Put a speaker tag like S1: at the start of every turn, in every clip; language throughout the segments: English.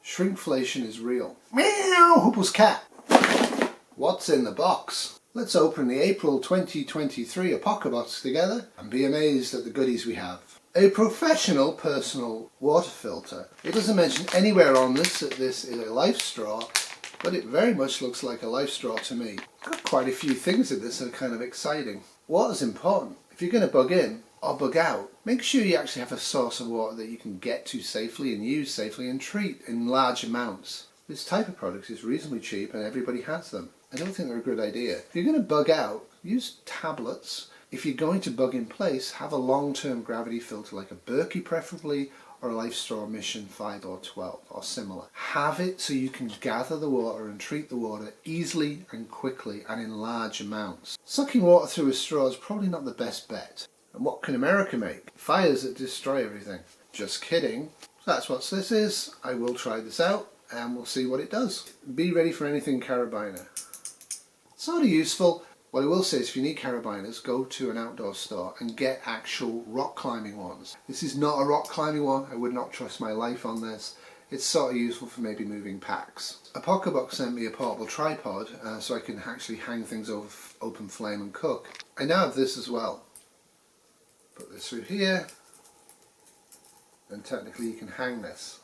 S1: Shrinkflation is real. Meow! Huples cat. What's in the box? Let's open the April 2023 Apocabox together and be amazed at the goodies we have. A professional personal water filter. It doesn't mention anywhere on this that this is a life straw, but it very much looks like a life straw to me. Got quite a few things in this that are kind of exciting. Water's important. If you're going to bug in or bug out, make sure you actually have a source of water that you can get to safely and use safely and treat in large amounts. This type of product is reasonably cheap and everybody has them. I don't think they're a good idea. If you're going to bug out, use tablets. If you're going to bug in place, have a long-term gravity filter like a Berkey preferably, or a Life Straw Mission 5 or 12 or similar. Have it so you can gather the water and treat the water easily and quickly and in large amounts. Sucking water through a straw is probably not the best bet. And what can America make? Fires that destroy everything. Just kidding. That's what this is. I will try this out and we'll see what it does. Be ready for anything carabiner. Sort of useful. What I will say is if you need carabiners, go to an outdoor store and get actual rock climbing ones. This is not a rock climbing one. I would not trust my life on this. It's sort of useful for maybe moving packs. Apocabox sent me a portable tripod so I can actually hang things over open flame and cook. I now have this as well. Put this through here and technically you can hang this.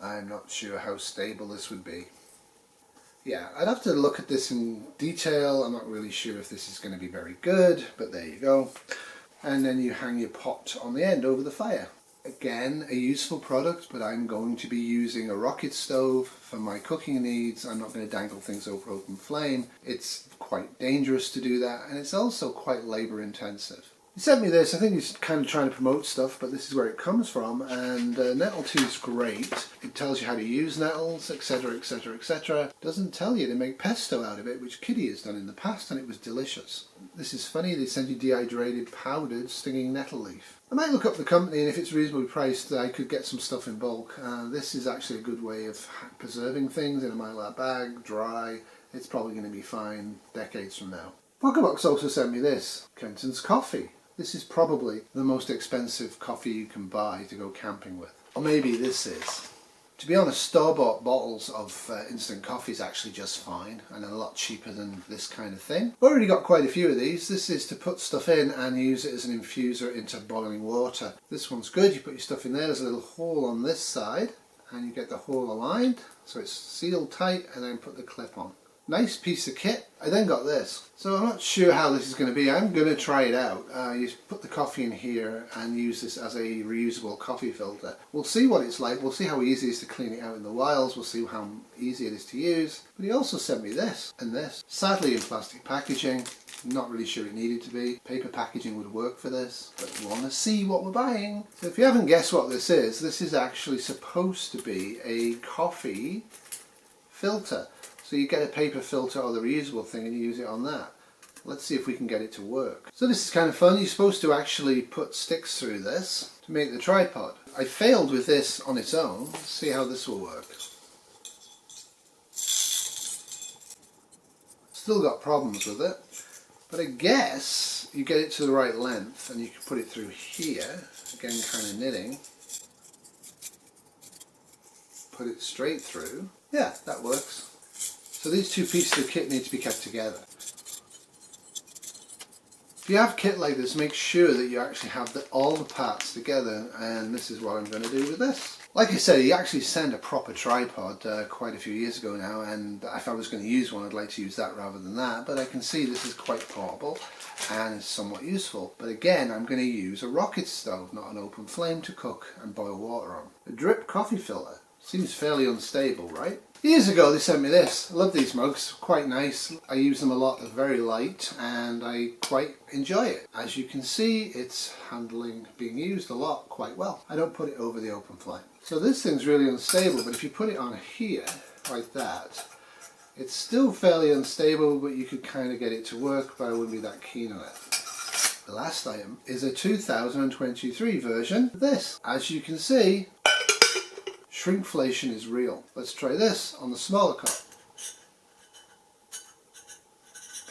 S1: I'm not sure how stable this would be. Yeah, I'd have to look at this in detail. I'm not really sure if this is going to be very good, but there you go. And then you hang your pot on the end over the fire. Again, a useful product, but I'm going to be using a rocket stove for my cooking needs. I'm not going to dangle things over open flame. It's quite dangerous to do that, and it's also quite labor intensive. He sent me this. I think he's kind of trying to promote stuff, but this is where it comes from. And Nettle 2 is great. It tells you how to use nettles, etc, etc, etc. Doesn't tell you to make pesto out of it, which Kitty has done in the past, and it was delicious. This is funny. They send you dehydrated, powdered, stinging nettle leaf. I might look up the company, and if it's reasonably priced, I could get some stuff in bulk. This is actually a good way of preserving things in a Mylar bag, dry. It's probably going to be fine decades from now. Apocabox also sent me this, Kenton's coffee. This is probably the most expensive coffee you can buy to go camping with. Or maybe this is. To be honest, store-bought bottles of instant coffee is actually just fine and a lot cheaper than this kind of thing. I've already got quite a few of these. This is to put stuff in and use it as an infuser into boiling water. This one's good. You put your stuff in there. There's a little hole on this side and you get the hole aligned so it's sealed tight, and then put the clip on. Nice piece of kit. I then got this. So I'm not sure how this is going to be. I'm going to try it out. You put the coffee in here and use this as a reusable coffee filter. We'll see what it's like. We'll see how easy it is to clean it out in the wilds. We'll see how easy it is to use. But he also sent me this and this. Sadly in plastic packaging. Not really sure it needed to be. Paper packaging would work for this, but we want to see what we're buying. So if you haven't guessed what this is actually supposed to be a coffee filter. So you get a paper filter or the reusable thing and you use it on that. Let's see if we can get it to work. So this is kind of fun. You're supposed to actually put sticks through this to make the tripod. I failed with this on its own. Let's see how this will work. Still got problems with it. But I guess you get it to the right length and you can put it through here. Again, kind of knitting. Put it straight through. Yeah, that works. So these two pieces of kit need to be kept together. If you have kit like this, make sure that you actually have all the parts together, and this is what I'm going to do with this. Like I said, he actually sent a proper tripod quite a few years ago now, and if I was going to use one, I'd like to use that rather than that, but I can see this is quite portable and it's somewhat useful. But again, I'm going to use a rocket stove, not an open flame, to cook and boil water on. A drip coffee filter. Seems fairly unstable, right? Years ago they sent me this. I love these mugs, quite nice. I use them a lot, they're very light and I quite enjoy it. As you can see, it's being used a lot quite well. I don't put it over the open flame. So this thing's really unstable, but if you put it on here, like that, it's still fairly unstable, but you could kind of get it to work, but I wouldn't be that keen on it. The last item is a 2023 version of this. As you can see, shrinkflation is real. Let's try this on the smaller cup.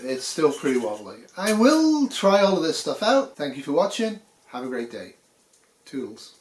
S1: It's still pretty wobbly. I will try all of this stuff out. Thank you for watching. Have a great day. Toodles.